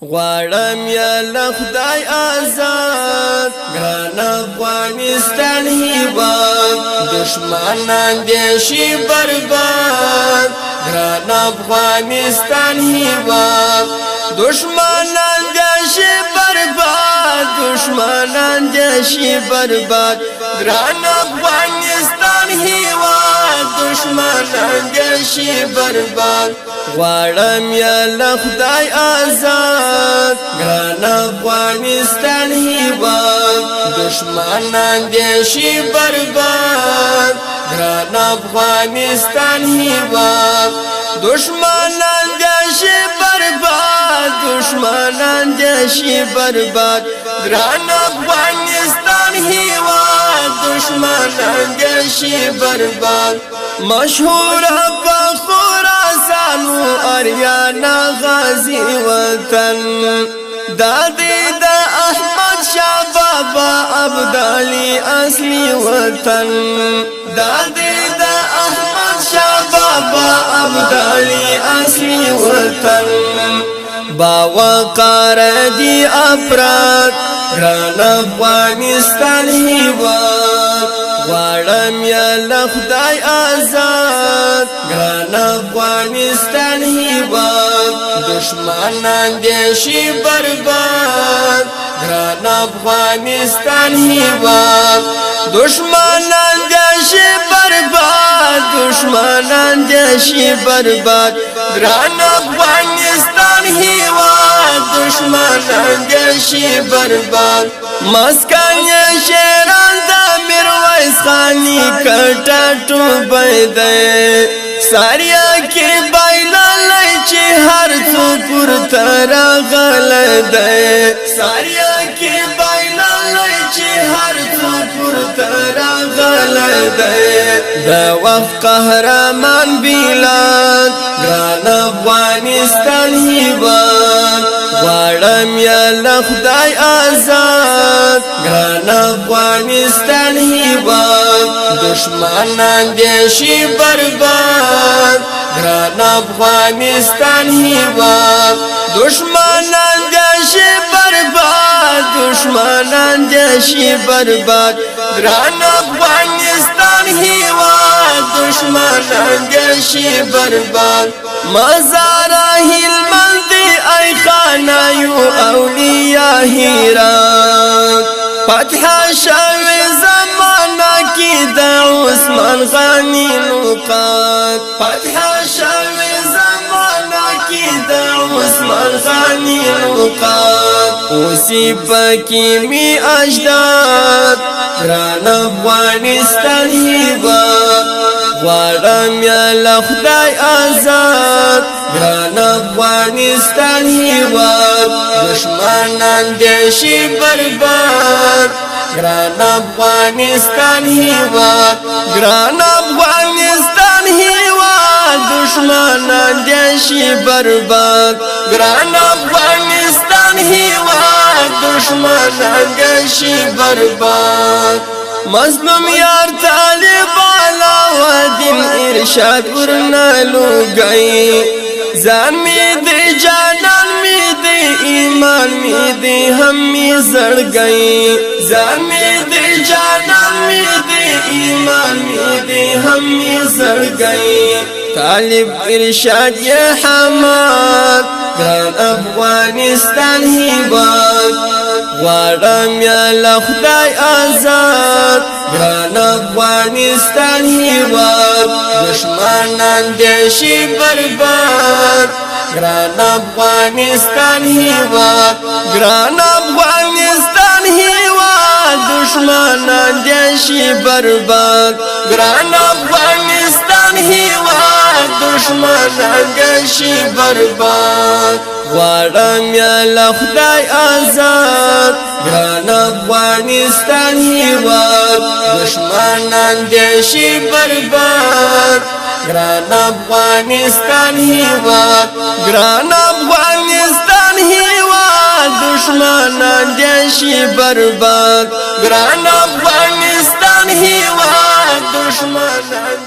غواړم یا لخدای آزاد ګران افغانستان هیواد دشمنان دې شي برباد ګران افغانستان هیواد دشمنان دې شي برباد دشمنان دې شي برباد ګران افغانستان هیواد دشمنان دې شي برباد غواړم یا لخدای آزاد ګران افغانستان هیواد دشمنان دې شي برباد ګران افغانستان هیواد دشمنان دې شي برباد دشمنان دې شي برباد ګران افغانستان هیواد دشمنان دې شي برباد مشهور اریانا غازی وطن دادی دا احمد شاه بابا عبدالی اصلی وطن دادی دا احمد شاه بابا عبدالی اصلی وطن باوقار دی افراد ګران افغانستان هیواد غواړم یا لخدای آزاد ګران افغانستان هیواد دشمنان دې شي برباد ګران افغانستان هیواد دشمنان دې شي برباد دشمنان دې شي برباد ګران افغانستان هیواد دشمنان دې شي برباد مسکن شیران میرویس خانی کټا ټوبې ده ساریا کې بایلا لای چې هر څو پر تر غل ده ساریا کې بایلا لای چې هر څو پر تر غل ده د وخت قهرمان بلاد ګران افغانستان هیواد غواړم یا لخدای آزاد ګران افغانستان هیواد دشمنان دې شي برباد ګران افغانستان هیواد دشمنان دې شي برباد دشمنان دې شي برباد ګران افغانستان هیواد دشمنان دې شي برباد مزار هلمند ای خانایو اولیاء هیرات فتح شوی زمانہ کی دا عثمان غنی نقاط فتح شوی زمانہ کی دا عثمان غنی نقاط اسی پاکی می اجداد ګران افغانستان هیواد غواړم یا لخدای آزاد ګران افغانستان هیواد دشمنان دې شي برباد ګران افغانستان هیواد ګران افغانستان هیواد دشمنان دې شي برباد ګران افغانستان هیواد دشمنان دې شي برباد مظلوم یار طالب علاوالدین ارشاد ورنالو گئی ځان می دی جانان می دی ایمان می دی هم می زړ گئی ځان می دی جانان می دی ایمان می دی هم می زړ گئی طالب ارشاد یا حماد ګران افغانستان هیواد غواړم یا لخدای آزاد ګران افغانستان هیواد دشمنان دې شي برباد ګران افغانستان هیواد ګران افغانستان هیواد دشمنان دې شي برباد ګران افغانستان هیواد دشمنان دې شي برباد غواړم یا لخدای آزاد ګران افغانستان هیواد دشمنان دې شي برباد ګران افغانستان هیواد ګران افغانستان هیواد دشمنان دې شي برباد ګران افغانستان هیواد دشمنان